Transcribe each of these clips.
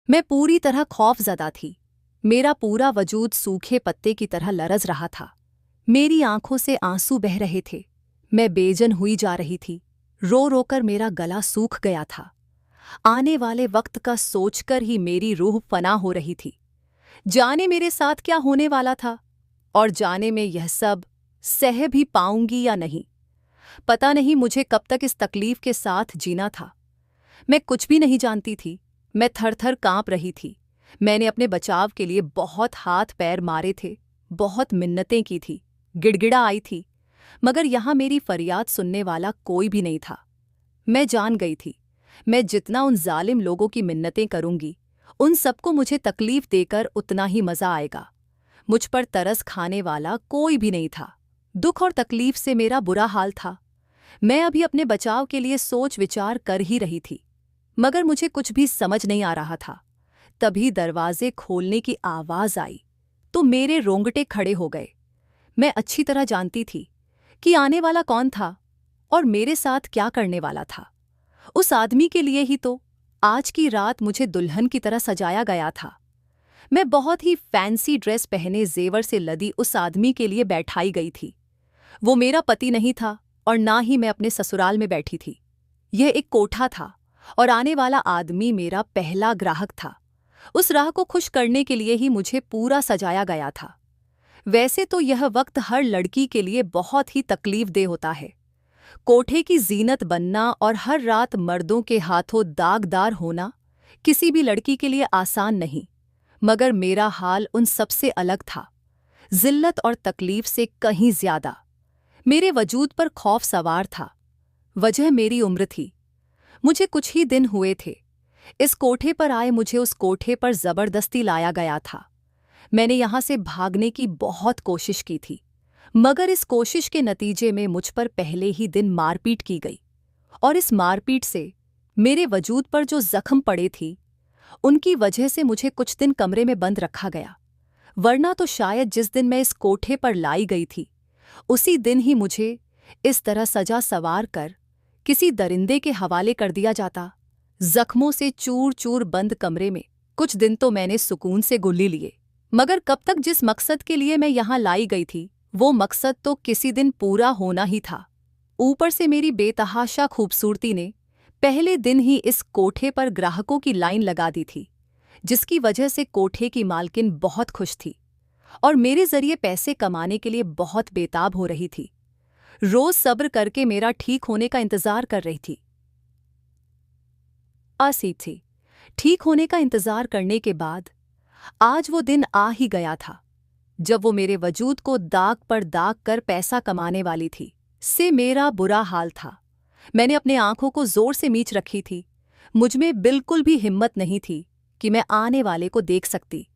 मैं पूरी तरह खौफजदा थी। मेरा पूरा वजूद सूखे पत्ते की तरह लरज रहा था। मेरी आंखों से आंसू बह रहे थे। मैं बेजन हुई जा रही थी। रो रो कर मेरा गला सूख गया था। आने वाले वक्त का सोचकर ही मेरी रूह फना हो रही थी। जाने मेरे साथ क्या होने वाला था, और जाने में यह सब सह भी पाऊंगी या नहीं। पता नहीं मुझे कब तक इस तकलीफ के साथ जीना था। मैं कुछ भी नहीं जानती थी। मैं थर थर कांप रही थी। मैंने अपने बचाव के लिए बहुत हाथ पैर मारे थे, बहुत मिन्नतें की थी, गिड़गिड़ा आई थी, मगर यहाँ मेरी फरियाद सुनने वाला कोई भी नहीं था। मैं जान गई थी, मैं जितना उन जालिम लोगों की मिन्नतें करूंगी, उन सबको मुझे तकलीफ देकर उतना ही मजा आएगा। मुझ पर तरस खाने वाला कोई भी नहीं था। दुख और तकलीफ से मेरा बुरा हाल था। मैं अभी अपने बचाव के लिए सोच विचार कर ही रही थी, मगर मुझे कुछ भी समझ नहीं आ रहा था। तभी दरवाजे खोलने की आवाज आई तो मेरे रोंगटे खड़े हो गए। मैं अच्छी तरह जानती थी कि आने वाला कौन था और मेरे साथ क्या करने वाला था। उस आदमी के लिए ही तो आज की रात मुझे दुल्हन की तरह सजाया गया था। मैं बहुत ही फैंसी ड्रेस पहने जेवर से लदी उस आदमी के लिए बैठाई गई थी। वो मेरा पति नहीं था और ना ही मैं अपने ससुराल में बैठी थी। यह एक कोठा था और आने वाला आदमी मेरा पहला ग्राहक था। उस राह को खुश करने के लिए ही मुझे पूरा सजाया गया था। वैसे तो यह वक्त हर लड़की के लिए बहुत ही तकलीफदेह होता है। कोठे की जीनत बनना और हर रात मर्दों के हाथों दागदार होना किसी भी लड़की के लिए आसान नहीं, मगर मेरा हाल उन सबसे अलग था। जिल्लत और तकलीफ से कहीं ज्यादा मेरे वजूद पर खौफ सवार था। वजह मेरी उम्र थी। मुझे कुछ ही दिन हुए थे। इस कोठे पर आए मुझे उस कोठे पर जबरदस्ती लाया गया था। मैंने यहां से भागने की बहुत कोशिश की थी, मगर इस कोशिश के नतीजे में मुझ पर पहले ही दिन मारपीट की गई, और इस मारपीट से मेरे वजूद पर जो जख्म पड़े थी, उनकी वजह से मुझे कुछ दिन कमरे में बंद रखा गया। वरना तो शायद जिस दिन मैं इस कोठे पर लाई गई थी, उसी दिन ही मुझे इस तरह सजा सवार कर किसी दरिंदे के हवाले कर दिया जाता। जख्मों से चूर चूर बंद कमरे में कुछ दिन तो मैंने सुकून से गुल्ली लिए, मगर कब तक जिस मकसद के लिए मैं यहाँ लाई गई थी, वो मकसद तो किसी दिन पूरा होना ही था। ऊपर से मेरी बेतहाशा खूबसूरती ने पहले दिन ही इस कोठे पर ग्राहकों की लाइन लगा दी थी, जिसकी वजह से कोठे की मालकिन बहुत खुश थी और मेरे जरिए पैसे कमाने के लिए बहुत बेताब हो रही थी। रोज सब्र करके मेरा ठीक होने का इंतजार कर रही थी। आसी थी। ठीक होने का इंतजार करने के बाद आज वो दिन आ ही गया था, जब वो मेरे वजूद को दाग पर दाग कर पैसा कमाने वाली थी। से मेरा बुरा हाल था। मैंने अपने आंखों को जोर से मीच रखी थी। मुझमें बिल्कुल भी हिम्मत नहीं थी कि मैं आने वाले को देख सकती।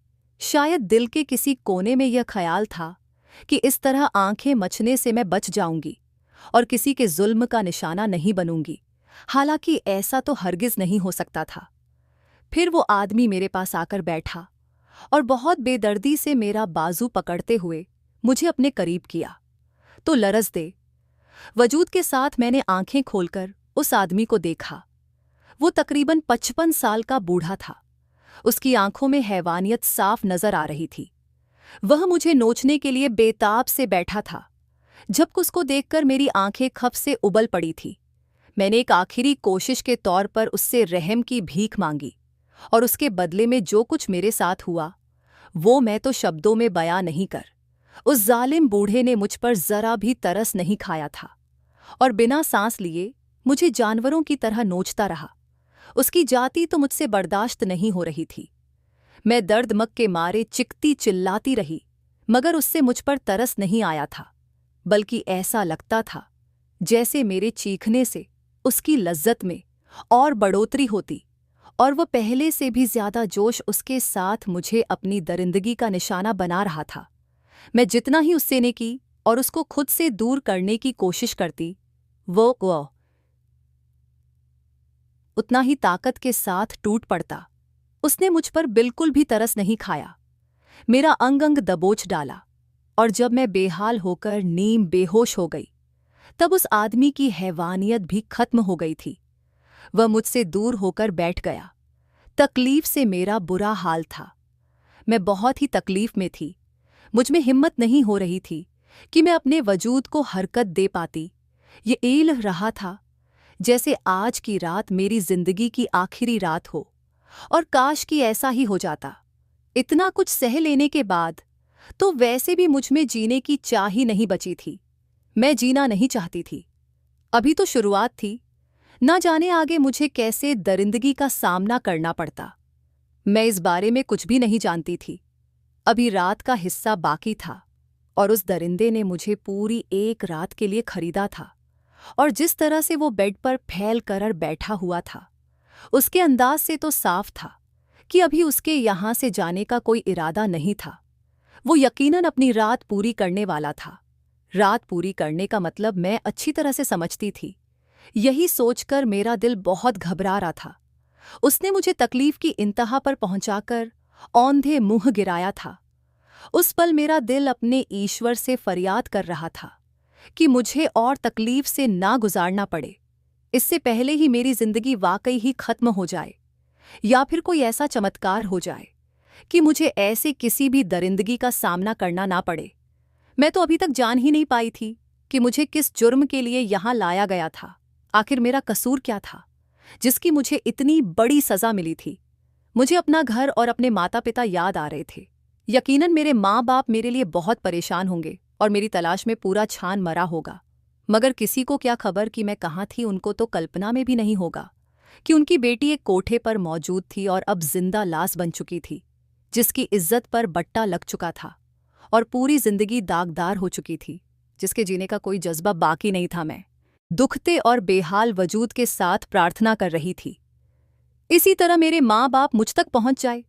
शायद दिल के किसी कोने में यह ख्याल था कि इस तरह आंखें मचने से मैं बच जाऊंगी और किसी के जुल्म का निशाना नहीं बनूंगी। हालांकि ऐसा तो हरगिज नहीं हो सकता था। फिर वो आदमी मेरे पास आकर बैठा और बहुत बेदर्दी से मेरा बाजू पकड़ते हुए मुझे अपने करीब किया। तो लरज दे वजूद के साथ मैंने आंखें खोलकर उस आदमी को देखा। वो तकरीबन 55 साल का बूढ़ा था। उसकी आंखों में हैवानियत साफ नजर आ रही थी। वह मुझे नोचने के लिए बेताब से बैठा था। जब उसको देखकर मेरी आंखें खफ से उबल पड़ी थी। मैंने एक आखिरी कोशिश के तौर पर उससे रहम की भीख मांगी, और उसके बदले में जो कुछ मेरे साथ हुआ वो मैं तो शब्दों में बयां नहीं कर। उस जालिम बूढ़े ने मुझ पर जरा भी तरस नहीं खाया था और बिना सांस लिए मुझे जानवरों की तरह नोचता रहा। उसकी जाति तो मुझसे बर्दाश्त नहीं हो रही थी। मैं दर्द के मारे चिकती चिल्लाती रही, मगर उससे मुझ पर तरस नहीं आया था, बल्कि ऐसा लगता था जैसे मेरे चीखने से उसकी लज्जत में और बढ़ोतरी होती, और वह पहले से भी ज्यादा जोश उसके साथ मुझे अपनी दरिंदगी का निशाना बना रहा था। मैं जितना ही उससे ने की और उसको खुद से दूर करने की कोशिश करती, वो उतना ही ताकत के साथ टूट पड़ता। उसने मुझ पर बिल्कुल भी तरस नहीं खाया। मेरा अंग अंग दबोच डाला, और जब मैं बेहाल होकर नीम बेहोश हो गई, तब उस आदमी की हैवानियत भी खत्म हो गई थी। वह मुझसे दूर होकर बैठ गया। तकलीफ से मेरा बुरा हाल था। मैं बहुत ही तकलीफ में थी। मुझ में हिम्मत नहीं हो रही थी कि मैं अपने वजूद को हरकत दे पाती। ये एल रहा था जैसे आज की रात मेरी जिंदगी की आखिरी रात हो, और काश कि ऐसा ही हो जाता। इतना कुछ सह लेने के बाद तो वैसे भी मुझ में जीने की चाह ही नहीं बची थी। मैं जीना नहीं चाहती थी। अभी तो शुरुआत थी, ना जाने आगे मुझे कैसे दरिंदगी का सामना करना पड़ता। मैं इस बारे में कुछ भी नहीं जानती थी। अभी रात का हिस्सा बाकी था और उस दरिंदे ने मुझे पूरी एक रात के लिए खरीदा था। और जिस तरह से वो बेड पर फैल कर बैठा हुआ था, उसके अंदाज से तो साफ था कि अभी उसके यहां से जाने का कोई इरादा नहीं था। वो यकीनन अपनी रात पूरी करने वाला था। रात पूरी करने का मतलब मैं अच्छी तरह से समझती थी। यही सोचकर मेरा दिल बहुत घबरा रहा था। उसने मुझे तकलीफ की इंतहा पर पहुंचाकर औंधे मुंह गिराया था। उस पल मेरा दिल अपने ईश्वर से फरियाद कर रहा था कि मुझे और तकलीफ से ना गुजारना पड़े। इससे पहले ही मेरी जिंदगी वाकई ही खत्म हो जाए, या फिर कोई ऐसा चमत्कार हो जाए कि मुझे ऐसे किसी भी दरिंदगी का सामना करना ना पड़े। मैं तो अभी तक जान ही नहीं पाई थी कि मुझे किस जुर्म के लिए यहां लाया गया था। आखिर मेरा कसूर क्या था जिसकी मुझे इतनी बड़ी सजा मिली थी। मुझे अपना घर और अपने माता पिता याद आ रहे थे। यकीनन मेरे माँ बाप मेरे लिए बहुत परेशान होंगे और मेरी तलाश में पूरा छान मरा होगा। मगर किसी को क्या खबर कि मैं कहाँ थी। उनको तो कल्पना में भी नहीं होगा कि उनकी बेटी एक कोठे पर मौजूद थी और अब जिंदा लाश बन चुकी थी, जिसकी इज्जत पर बट्टा लग चुका था और पूरी जिंदगी दागदार हो चुकी थी, जिसके जीने का कोई जज्बा बाकी नहीं था। मैं दुखते और बेहाल वजूद के साथ प्रार्थना कर रही थी, इसी तरह मेरे माँ बाप मुझ तक पहुंच जाए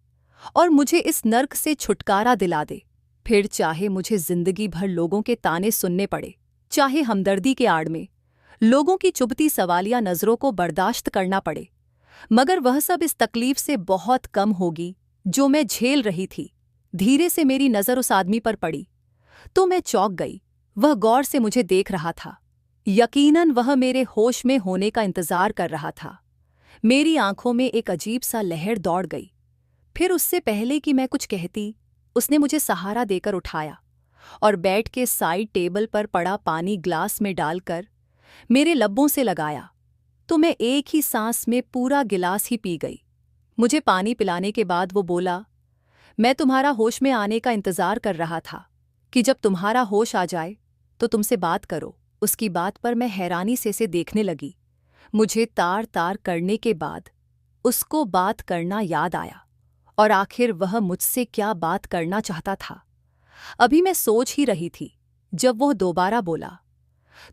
और मुझे इस नर्क से छुटकारा दिला दे। फिर चाहे मुझे जिंदगी भर लोगों के ताने सुनने पड़े, चाहे हमदर्दी के आड़ में लोगों की चुभती सवालिया नजरों को बर्दाश्त करना पड़े, मगर वह सब इस तकलीफ से बहुत कम होगी जो मैं झेल रही थी। धीरे से मेरी नजर उस आदमी पर पड़ी तो मैं चौंक गई। वह गौर से मुझे देख रहा था। यकीनन वह मेरे होश में होने का इंतजार कर रहा था। मेरी आंखों में एक अजीब सा लहर दौड़ गई। फिर उससे पहले कि मैं कुछ कहती, उसने मुझे सहारा देकर उठाया और बेड के साइड टेबल पर पड़ा पानी ग्लास में डालकर मेरे लब्बों से लगाया तो मैं एक ही सांस में पूरा गिलास ही पी गई। मुझे पानी पिलाने के बाद वो बोला, मैं तुम्हारा होश में आने का इंतजार कर रहा था कि जब तुम्हारा होश आ जाए तो तुमसे बात करो। उसकी बात पर मैं हैरानी से देखने लगी। मुझे तार तार करने के बाद उसको बात करना याद आया, और आखिर वह मुझसे क्या बात करना चाहता था। अभी मैं सोच ही रही थी जब वह दोबारा बोला,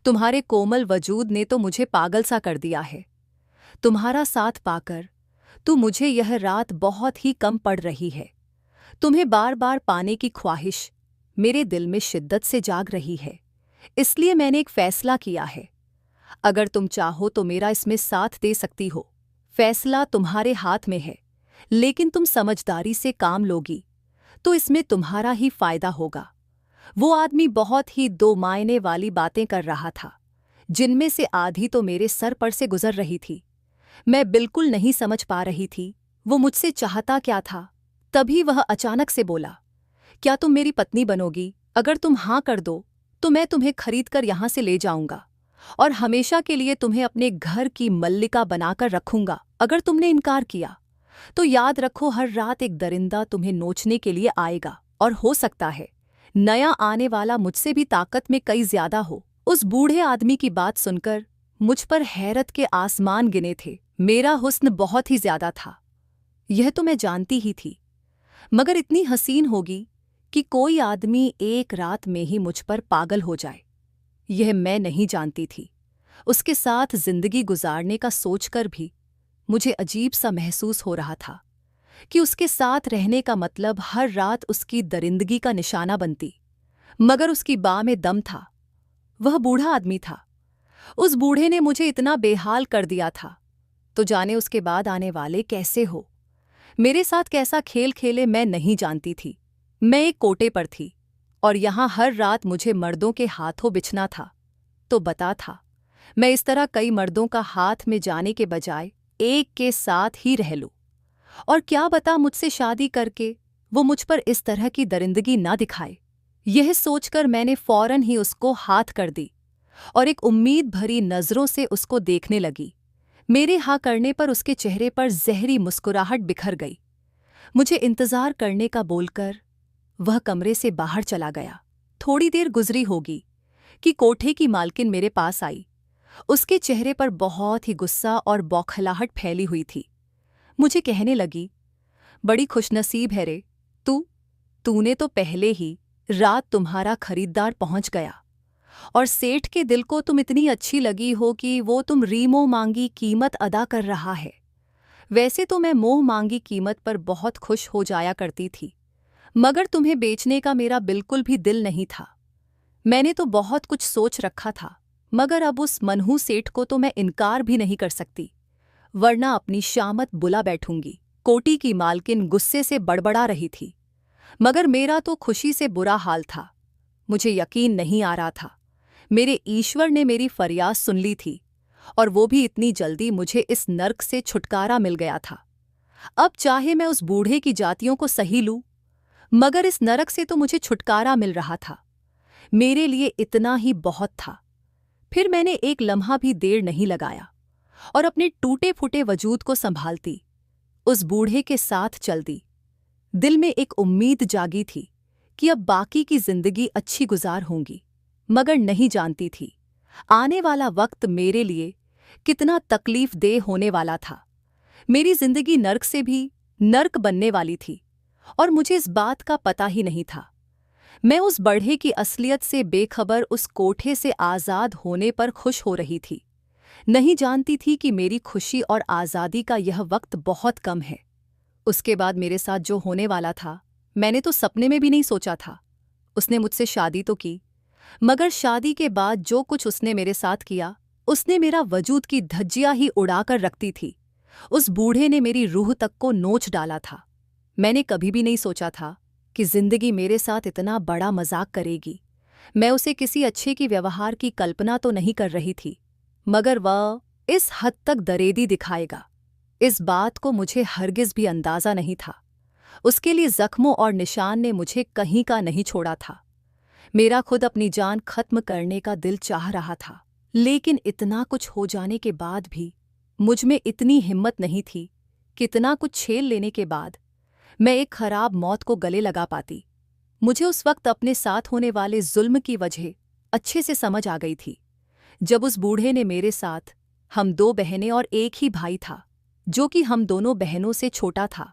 तुम्हारे कोमल वजूद ने तो मुझे पागल सा कर दिया है। तुम्हारा साथ पाकर तो मुझे यह रात बहुत ही कम पड़ रही है। तुम्हें बार बार पाने की ख्वाहिश मेरे दिल में शिद्दत से जाग रही है। इसलिए मैंने एक फैसला किया है। अगर तुम चाहो तो मेरा इसमें साथ दे सकती हो। फैसला तुम्हारे हाथ में है, लेकिन तुम समझदारी से काम लोगी तो इसमें तुम्हारा ही फायदा होगा। वो आदमी बहुत ही दो मायने वाली बातें कर रहा था, जिनमें से आधी तो मेरे सर पर से गुजर रही थी। मैं बिल्कुल नहीं समझ पा रही थी वो मुझसे चाहता क्या था। तभी वह अचानक से बोला, क्या तुम मेरी पत्नी बनोगी? अगर तुम हाँ कर दो तो मैं तुम्हें खरीद कर यहां से ले जाऊंगा और हमेशा के लिए तुम्हें अपने घर की मल्लिका बनाकर रखूंगा। अगर तुमने इनकार किया तो याद रखो, हर रात एक दरिंदा तुम्हें नोचने के लिए आएगा, और हो सकता है नया आने वाला मुझसे भी ताकत में कई ज्यादा हो। उस बूढ़े आदमी की बात सुनकर मुझ पर हैरत के आसमान गिने थे। मेरा हुस्न बहुत ही ज्यादा था, यह तो मैं जानती ही थी, मगर इतनी हसीन होगी कि कोई आदमी एक रात में ही मुझ पर पागल हो जाए, यह मैं नहीं जानती थी। उसके साथ जिंदगी गुजारने का सोचकर भी मुझे अजीब सा महसूस हो रहा था कि उसके साथ रहने का मतलब हर रात उसकी दरिंदगी का निशाना बनती। मगर उसकी बाह में दम था। वह बूढ़ा आदमी था। उस बूढ़े ने मुझे इतना बेहाल कर दिया था, तो जाने उसके बाद आने वाले कैसे हो, मेरे साथ कैसा खेल खेले, मैं नहीं जानती थी। मैं एक कोटे पर थी और यहाँ हर रात मुझे मर्दों के हाथों बिछना था। तो बता था, मैं इस तरह कई मर्दों का हाथ में जाने के बजाय एक के साथ ही रह लूं और क्या बता मुझसे शादी करके वो मुझ पर इस तरह की दरिंदगी ना दिखाए। यह सोचकर मैंने फौरन ही उसको हाथ कर दी और एक उम्मीद भरी नज़रों से उसको देखने लगी। मेरे हाँ करने पर उसके चेहरे पर जहरी मुस्कुराहट बिखर गई। मुझे इंतज़ार करने का बोलकर वह कमरे से बाहर चला गया। थोड़ी देर गुजरी होगी कि कोठे की मालकिन मेरे पास आई। उसके चेहरे पर बहुत ही गुस्सा और बौखलाहट फैली हुई थी। मुझे कहने लगी, बड़ी खुशनसीब है रे तूने तो पहले ही रात तुम्हारा खरीदार पहुंच गया और सेठ के दिल को तुम इतनी अच्छी लगी हो कि वो तुम रीमो मांगी कीमत अदा कर रहा है। वैसे तो मैं मोह मांगी कीमत पर बहुत खुश हो जाया करती थी, मगर तुम्हें बेचने का मेरा बिल्कुल भी दिल नहीं था। मैंने तो बहुत कुछ सोच रखा था, मगर अब उस मनहू सेठ को तो मैं इनकार भी नहीं कर सकती, वरना अपनी शामत बुला बैठूंगी। कोठी की मालकिन गुस्से से बड़बड़ा रही थी, मगर मेरा तो खुशी से बुरा हाल था। मुझे यकीन नहीं आ रहा था मेरे ईश्वर ने मेरी फरियाद सुन ली थी, और वो भी इतनी जल्दी मुझे इस नर्क से छुटकारा मिल गया था। अब चाहे मैं उस बूढ़े की जातियों को सही लूं, मगर इस नरक से तो मुझे छुटकारा मिल रहा था। मेरे लिए इतना ही बहुत था। फिर मैंने एक लम्हा भी देर नहीं लगाया और अपने टूटे फूटे वजूद को संभालती उस बूढ़े के साथ चल दी। दिल में एक उम्मीद जागी थी कि अब बाकी की जिंदगी अच्छी गुजार होंगी, मगर नहीं जानती थी आने वाला वक्त मेरे लिए कितना तकलीफदेह होने वाला था। मेरी जिंदगी नर्क से भी नर्क बनने वाली थी और मुझे इस बात का पता ही नहीं था। मैं उस बढ़े की असलियत से बेखबर उस कोठे से आज़ाद होने पर खुश हो रही थी। नहीं जानती थी कि मेरी खुशी और आज़ादी का यह वक्त बहुत कम है। उसके बाद मेरे साथ जो होने वाला था, मैंने तो सपने में भी नहीं सोचा था। उसने मुझसे शादी तो की, मगर शादी के बाद जो कुछ उसने मेरे साथ किया, उसने मेरा वजूद की धज्जियां ही उड़ाकर रखती थी। उस बूढ़े ने मेरी रूह तक को नोच डाला था। मैंने कभी भी नहीं सोचा था कि जिंदगी मेरे साथ इतना बड़ा मजाक करेगी। मैं उसे किसी अच्छे की व्यवहार की कल्पना तो नहीं कर रही थी, मगर वह इस हद तक दरेदी दिखाएगा, इस बात को मुझे हरगिज भी अंदाजा नहीं था। उसके लिए जख्मों और निशान ने मुझे कहीं का नहीं छोड़ा था। मेरा खुद अपनी जान खत्म करने का दिल चाह रहा था, लेकिन इतना कुछ हो जाने के बाद भी मुझ में इतनी हिम्मत नहीं थी कि इतना कुछ झेल लेने के बाद मैं एक खराब मौत को गले लगा पाती। मुझे उस वक्त अपने साथ होने वाले जुल्म की वजह अच्छे से समझ आ गई थी। जब उस बूढ़े ने मेरे साथ, हम दो बहनें और एक ही भाई था जो कि हम दोनों बहनों से छोटा था।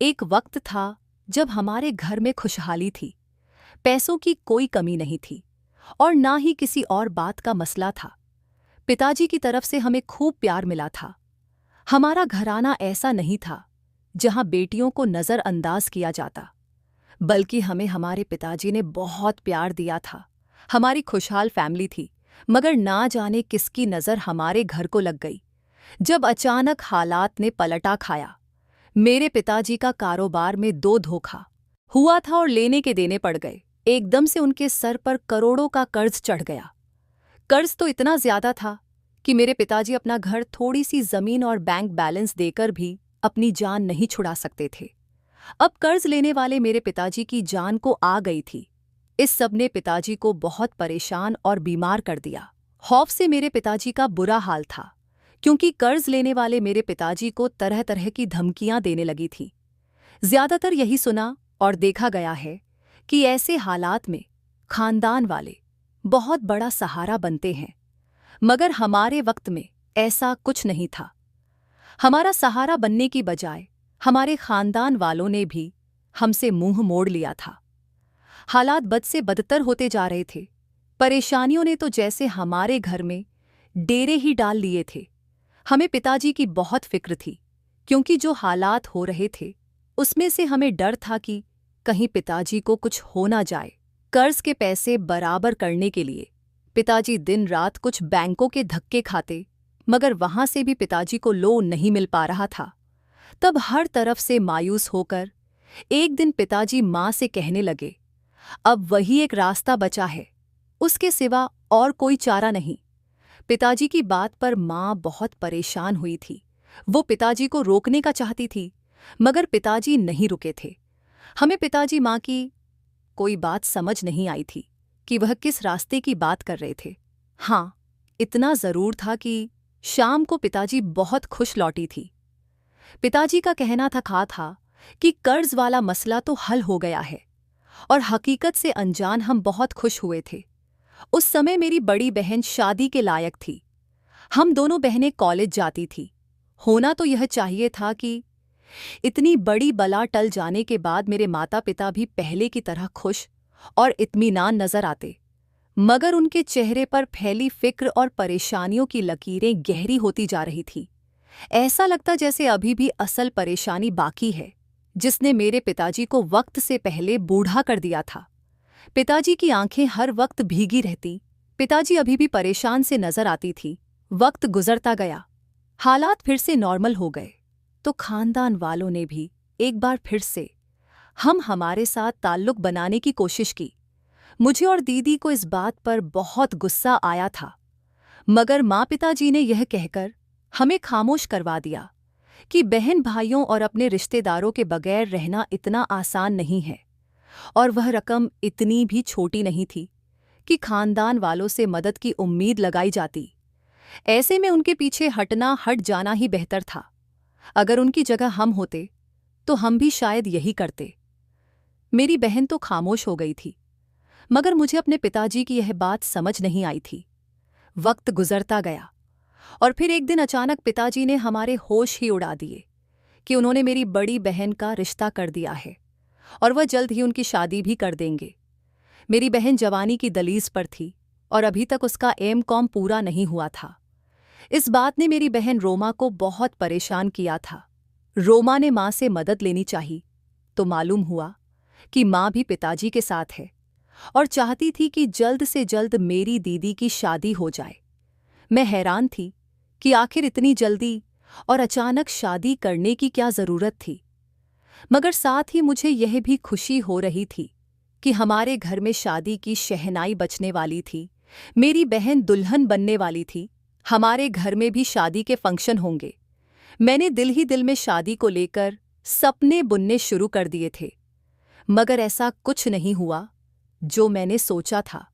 एक वक्त था जब हमारे घर में खुशहाली थी, पैसों की कोई कमी नहीं थी और ना ही किसी और बात का मसला था। पिताजी की तरफ से हमें खूब प्यार मिला था। हमारा घराना ऐसा नहीं था जहां बेटियों को नज़रअंदाज किया जाता, बल्कि हमें हमारे पिताजी ने बहुत प्यार दिया था। हमारी खुशहाल फैमिली थी, मगर ना जाने किसकी नज़र हमारे घर को लग गई जब अचानक हालात ने पलटा खाया। मेरे पिताजी का कारोबार में दो धोखा हुआ था और लेने के देने पड़ गए। एकदम से उनके सर पर करोड़ों का कर्ज चढ़ गया। कर्ज तो इतना ज्यादा था कि मेरे पिताजी अपना घर, थोड़ी सी जमीन और बैंक बैलेंस देकर भी अपनी जान नहीं छुड़ा सकते थे। अब कर्ज लेने वाले मेरे पिताजी की जान को आ गई थी। इस सब ने पिताजी को बहुत परेशान और बीमार कर दिया। खौफ से मेरे पिताजी का बुरा हाल था, क्योंकि कर्ज लेने वाले मेरे पिताजी को तरह तरह की धमकियां देने लगी थी। ज्यादातर यही सुना और देखा गया है कि ऐसे हालात में खानदान वाले बहुत बड़ा सहारा बनते हैं, मगर हमारे वक्त में ऐसा कुछ नहीं था। हमारा सहारा बनने की बजाय हमारे खानदान वालों ने भी हमसे मुंह मोड़ लिया था। हालात बद से बदतर होते जा रहे थे। परेशानियों ने तो जैसे हमारे घर में डेरे ही डाल लिए थे। हमें पिताजी की बहुत फिक्र थी, क्योंकि जो हालात हो रहे थे उसमें से हमें डर था कि कहीं पिताजी को कुछ हो ना जाए। कर्ज के पैसे बराबर करने के लिए पिताजी दिन रात कुछ बैंकों के धक्के खाते, मगर वहां से भी पिताजी को लोन नहीं मिल पा रहा था। तब हर तरफ से मायूस होकर एक दिन पिताजी माँ से कहने लगे, अब वही एक रास्ता बचा है, उसके सिवा और कोई चारा नहीं। पिताजी की बात पर माँ बहुत परेशान हुई थी। वो पिताजी को रोकने का चाहती थी, मगर पिताजी नहीं रुके थे। हमें पिताजी माँ की कोई बात समझ नहीं आई थी कि वह किस रास्ते की बात कर रहे थे। हाँ, इतना जरूर था कि शाम को पिताजी बहुत खुश लौटी थी। पिताजी का कहना था कि कर्ज वाला मसला तो हल हो गया है, और हकीकत से अनजान हम बहुत खुश हुए थे। उस समय मेरी बड़ी बहन शादी के लायक थी। हम दोनों बहनें कॉलेज जाती थी। होना तो यह चाहिए था कि इतनी बड़ी बला टल जाने के बाद मेरे माता पिता भी पहले की तरह खुश और इत्मीनान नजर आते, मगर उनके चेहरे पर फैली फिक्र और परेशानियों की लकीरें गहरी होती जा रही थी। ऐसा लगता जैसे अभी भी असल परेशानी बाकी है, जिसने मेरे पिताजी को वक्त से पहले बूढ़ा कर दिया था। पिताजी की आंखें हर वक्त भीगी रहती। पिताजी अभी भी परेशान से नजर आती थी। वक्त गुजरता गया, हालात फिर से नॉर्मल हो गए, तो खानदान वालों ने भी एक बार फिर से हमारे साथ ताल्लुक बनाने की कोशिश की। मुझे और दीदी को इस बात पर बहुत गुस्सा आया था, मगर माँ पिताजी ने यह कहकर हमें खामोश करवा दिया कि बहन भाइयों और अपने रिश्तेदारों के बगैर रहना इतना आसान नहीं है, और वह रकम इतनी भी छोटी नहीं थी कि खानदान वालों से मदद की उम्मीद लगाई जाती। ऐसे में उनके पीछे हट जाना ही बेहतर था। अगर उनकी जगह हम होते तो हम भी शायद यही करते। मेरी बहन तो खामोश हो गई थी, मगर मुझे अपने पिताजी की यह बात समझ नहीं आई थी। वक्त गुजरता गया, और फिर एक दिन अचानक पिताजी ने हमारे होश ही उड़ा दिए कि उन्होंने मेरी बड़ी बहन का रिश्ता कर दिया है, और वह जल्द ही उनकी शादी भी कर देंगे। मेरी बहन जवानी की दलीज पर थी, और अभी तक उसका एम.कॉम पूरा नहीं हुआ था। इस बात ने मेरी बहन रोमा को बहुत परेशान किया था। रोमा ने माँ से मदद लेनी चाहिए, तो मालूम हुआ कि माँ भी पिताजी के साथ है और चाहती थी कि जल्द से जल्द मेरी दीदी की शादी हो जाए। मैं हैरान थी कि आखिर इतनी जल्दी और अचानक शादी करने की क्या जरूरत थी, मगर साथ ही मुझे यह भी खुशी हो रही थी कि हमारे घर में शादी की शहनाई बजने वाली थी। मेरी बहन दुल्हन बनने वाली थी। हमारे घर में भी शादी के फंक्शन होंगे। मैंने दिल ही दिल में शादी को लेकर सपने बुनने शुरू कर दिए थे, मगर ऐसा कुछ नहीं हुआ जो मैंने सोचा था।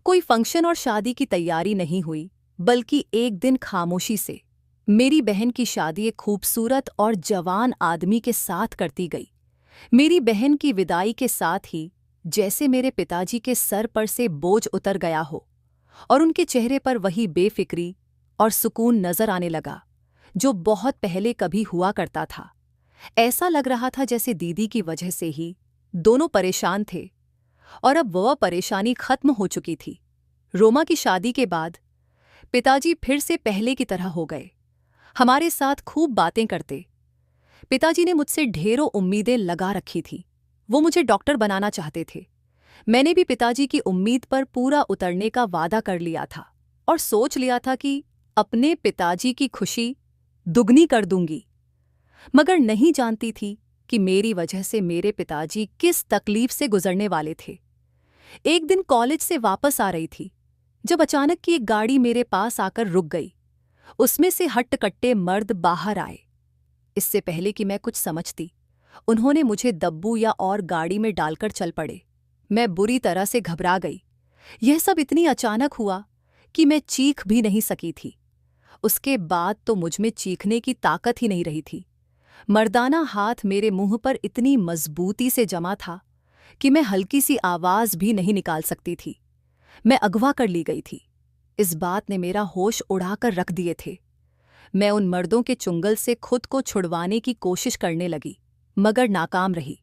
कोई फंक्शन और शादी की तैयारी नहीं हुई, बल्कि एक दिन खामोशी से मेरी बहन की शादी एक खूबसूरत और जवान आदमी के साथ करती गई। मेरी बहन की विदाई के साथ ही जैसे मेरे पिताजी के सर पर से बोझ उतर गया हो, और उनके चेहरे पर वही बेफिक्री और सुकून नजर आने लगा जो बहुत पहले कभी हुआ करता था। ऐसा लग रहा था जैसे दीदी की वजह से ही दोनों परेशान थे, और अब वह परेशानी खत्म हो चुकी थी। रोमा की शादी के बाद पिताजी फिर से पहले की तरह हो गए। हमारे साथ खूब बातें करते। पिताजी ने मुझसे ढेरों उम्मीदें लगा रखी थी। वो मुझे डॉक्टर बनाना चाहते थे। मैंने भी पिताजी की उम्मीद पर पूरा उतरने का वादा कर लिया था, और सोच लिया था कि अपने पिताजी की खुशी दुगनी कर दूंगी। मगर नहीं जानती थी कि मेरी वजह से मेरे पिताजी किस तकलीफ से गुजरने वाले थे। एक दिन कॉलेज से वापस आ रही थी, जब अचानक की एक गाड़ी मेरे पास आकर रुक गई। उसमें से हट्ट-कट्टे मर्द बाहर आए। इससे पहले कि मैं कुछ समझती, उन्होंने मुझे दब्बू या और गाड़ी में डालकर चल पड़े। मैं बुरी तरह से घबरा गई। यह सब इतनी अचानक हुआ कि मैं चीख भी नहीं सकी थी। उसके बाद तो मुझमें चीखने की ताकत ही नहीं रही थी। मर्दाना हाथ मेरे मुंह पर इतनी मजबूती से जमा था कि मैं हल्की सी आवाज भी नहीं निकाल सकती थी। मैं अगवा कर ली गई थी। इस बात ने मेरा होश उड़ाकर रख दिए थे। मैं उन मर्दों के चुंगल से खुद को छुड़वाने की कोशिश करने लगी, मगर नाकाम रही।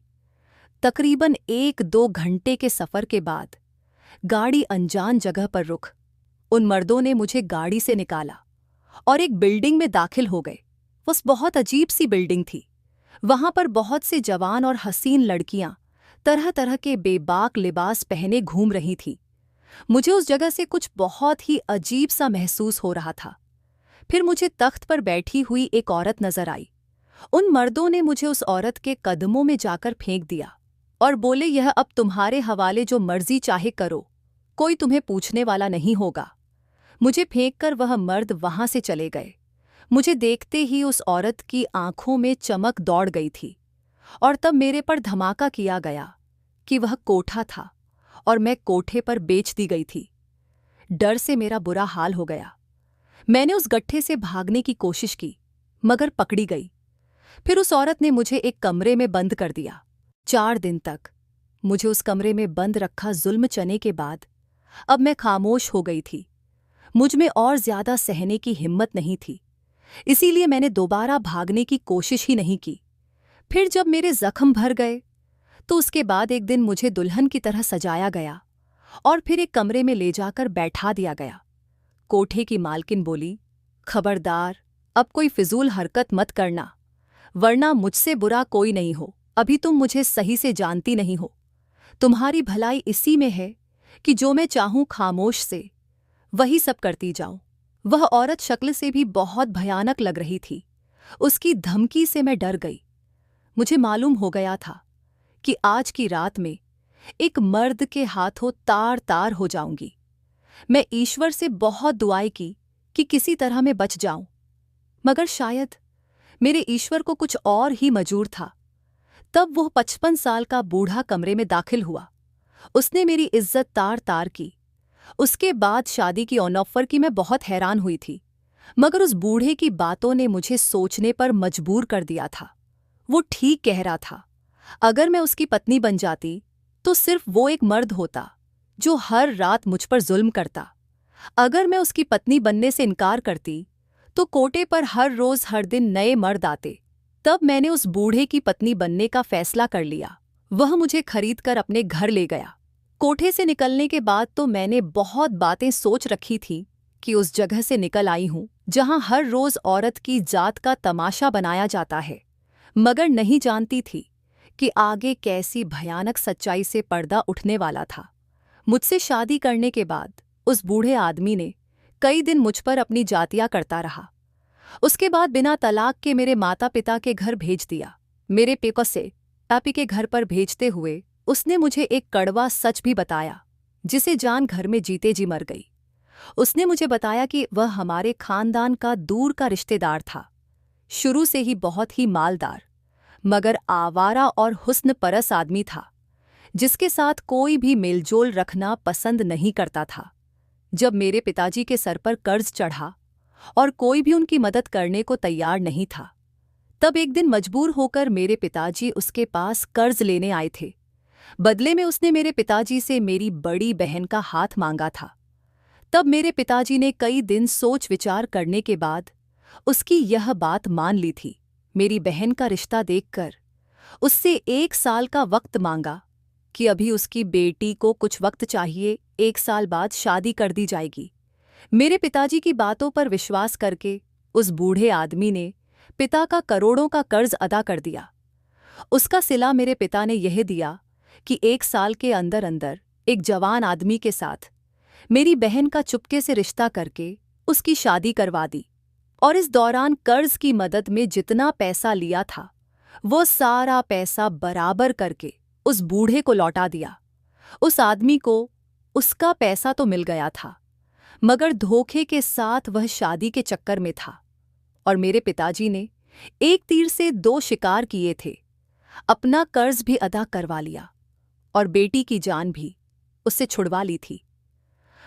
तकरीबन 1-2 घंटे के सफर के बाद गाड़ी अनजान जगह पर रुक। उन मर्दों ने मुझे गाड़ी से निकाला और एक बिल्डिंग में दाखिल हो गए। वो बहुत अजीब सी बिल्डिंग थी। वहां पर बहुत से जवान और हसीन लड़कियां तरह तरह के बेबाक लिबास पहने घूम रही थीं। मुझे उस जगह से कुछ बहुत ही अजीब सा महसूस हो रहा था। फिर मुझे तख्त पर बैठी हुई एक औरत नजर आई। उन मर्दों ने मुझे उस औरत के कदमों में जाकर फेंक दिया और बोले, यह अब तुम्हारे हवाले, जो मर्जी चाहे करो, कोई तुम्हें पूछने वाला नहीं होगा। मुझे फेंककर वह मर्द वहां से चले गए। मुझे देखते ही उस औरत की आंखों में चमक दौड़ गई थी और तब मेरे पर धमाका किया गया कि वह कोठा था और मैं कोठे पर बेच दी गई थी। डर से मेरा बुरा हाल हो गया। मैंने उस गड्ढे से भागने की कोशिश की, मगर पकड़ी गई। फिर उस औरत ने मुझे एक कमरे में बंद कर दिया। 4 दिन तक मुझे उस कमरे में बंद रखा जुल्म चने के बाद अब मैं खामोश हो गई थी। मुझ में और ज्यादा सहने की हिम्मत नहीं थी, इसीलिए मैंने दोबारा भागने की कोशिश ही नहीं की। फिर जब मेरे जख्म भर गए तो उसके बाद एक दिन मुझे दुल्हन की तरह सजाया गया और फिर एक कमरे में ले जाकर बैठा दिया गया। कोठे की मालकिन बोली, खबरदार, अब कोई फिजूल हरकत मत करना, वरना मुझसे बुरा कोई नहीं हो। अभी तुम मुझे सही से जानती नहीं हो। तुम्हारी भलाई इसी में है कि जो मैं चाहूं खामोश से वही सब करती जाऊं। वह औरत शक्ल से भी बहुत भयानक लग रही थी। उसकी धमकी से मैं डर गई। मुझे मालूम हो गया था कि आज की रात में एक मर्द के हाथों तार तार हो जाऊंगी। मैं ईश्वर से बहुत दुआएं की कि किसी तरह मैं बच जाऊं, मगर शायद मेरे ईश्वर को कुछ और ही मंजूर था। तब वो 55 साल का बूढ़ा कमरे में दाखिल हुआ। उसने मेरी इज्जत तार तार की। उसके बाद शादी की ऑनऑफर की मैं बहुत हैरान हुई थी, मगर उस बूढ़े की बातों ने मुझे सोचने पर मजबूर कर दिया था। वो ठीक कह रहा था। अगर मैं उसकी पत्नी बन जाती तो सिर्फ वो एक मर्द होता जो हर रात मुझ पर जुल्म करता। अगर मैं उसकी पत्नी बनने से इनकार करती तो कोटे पर हर रोज हर दिन नए मर्द आते। तब मैंने उस बूढ़े की पत्नी बनने का फैसला कर लिया। वह मुझे खरीद कर अपने घर ले गया। कोठे से निकलने के बाद तो मैंने बहुत बातें सोच रखी थी कि उस जगह से निकल आई हूं जहां हर रोज औरत की जात का तमाशा बनाया जाता है, मगर नहीं जानती थी कि आगे कैसी भयानक सच्चाई से पर्दा उठने वाला था। मुझसे शादी करने के बाद उस बूढ़े आदमी ने कई दिन मुझ पर अपनी जातियां करता रहा। उसके बाद बिना तलाक के मेरे माता पिता के घर भेज दिया। मेरे पिता से पापी के घर पर भेजते हुए उसने मुझे एक कड़वा सच भी बताया, जिसे जान घर में जीते जी मर गई। उसने मुझे बताया कि वह हमारे खानदान का दूर का रिश्तेदार था, शुरू से ही बहुत ही मालदार, मगर आवारा और हुस्न परस आदमी था, जिसके साथ कोई भी मेलजोल रखना पसंद नहीं करता था। जब मेरे पिताजी के सर पर कर्ज चढ़ा और कोई भी उनकी मदद करने को तैयार नहीं था, तब एक दिन मजबूर होकर मेरे पिताजी उसके पास कर्ज लेने आए थे। बदले में उसने मेरे पिताजी से मेरी बड़ी बहन का हाथ मांगा था। तब मेरे पिताजी ने कई दिन सोच विचार करने के बाद उसकी यह बात मान ली थी। मेरी बहन का रिश्ता देखकर उससे 1 साल का वक्त मांगा कि अभी उसकी बेटी को कुछ वक्त चाहिए, 1 साल बाद शादी कर दी जाएगी। मेरे पिताजी की बातों पर विश्वास करके उस बूढ़े आदमी ने पिता का करोड़ों का कर्ज अदा कर दिया। उसका सिला मेरे पिता ने यह दिया कि 1 साल के अंदर अंदर एक जवान आदमी के साथ मेरी बहन का चुपके से रिश्ता करके उसकी शादी करवा दी, और इस दौरान कर्ज की मदद में जितना पैसा लिया था वो सारा पैसा बराबर करके उस बूढ़े को लौटा दिया। उस आदमी को उसका पैसा तो मिल गया था, मगर धोखे के साथ वह शादी के चक्कर में था, और मेरे पिताजी ने एक तीर से 2 शिकार किए थे। अपना कर्ज भी अदा करवा लिया और बेटी की जान भी उससे छुड़वा ली थी,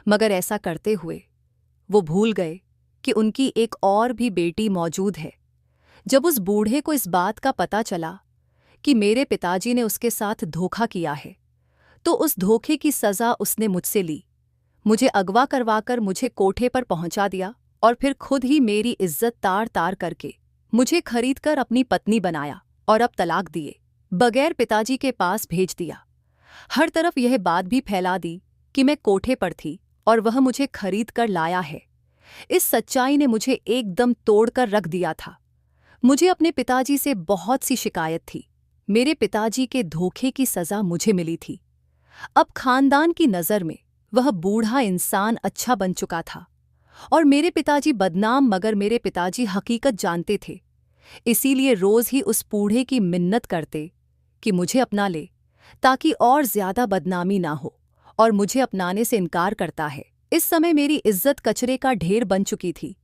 मगर ऐसा करते हुए वो भूल गए कि उनकी एक और भी बेटी मौजूद है। जब उस बूढ़े को इस बात का पता चला कि मेरे पिताजी ने उसके साथ धोखा किया है, तो उस धोखे की सज़ा उसने मुझसे ली। मुझे अगवा करवाकर मुझे कोठे पर पहुंचा दिया और फिर खुद ही मेरी इज्जत तार तार करके मुझे खरीदकर अपनी पत्नी बनाया और अब तलाक दिए बगैर पिताजी के पास भेज दिया। हर तरफ यह बात भी फैला दी कि मैं कोठे पर थी और वह मुझे खरीद कर लाया है। इस सच्चाई ने मुझे एकदम तोड़कर रख दिया था। मुझे अपने पिताजी से बहुत सी शिकायत थी। मेरे पिताजी के धोखे की सज़ा मुझे मिली थी। अब खानदान की नज़र में वह बूढ़ा इंसान अच्छा बन चुका था और मेरे पिताजी बदनाम, मगर मेरे पिताजी हकीकत जानते थे। इसीलिए रोज़ ही उस बूढ़े की मिन्नत करते कि मुझे अपना ले, ताकि और ज़्यादा बदनामी ना हो, और मुझे अपनाने से इनकार करता है। इस समय मेरी इज्जत कचरे का ढेर बन चुकी थी।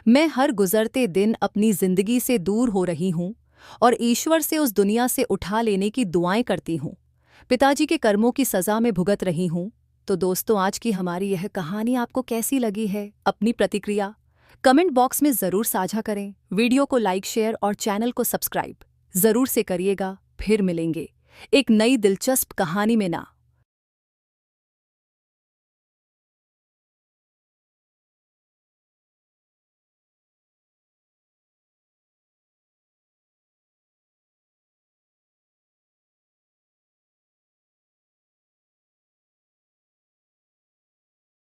मैं हर गुजरते दिन अपनी जिंदगी से दूर हो रही हूँ और ईश्वर से उस दुनिया से उठा लेने की दुआएं करती हूँ। पिताजी के कर्मों की सज़ा में भुगत रही हूँ। तो दोस्तों, आज की हमारी यह कहानी आपको कैसी लगी है? अपनी प्रतिक्रिया कमेंट बॉक्स में ज़रूर साझा करें। वीडियो को लाइक, शेयर और चैनल को सब्सक्राइब ज़रूर से करिएगा। फिर मिलेंगे एक नई दिलचस्प कहानी में ना।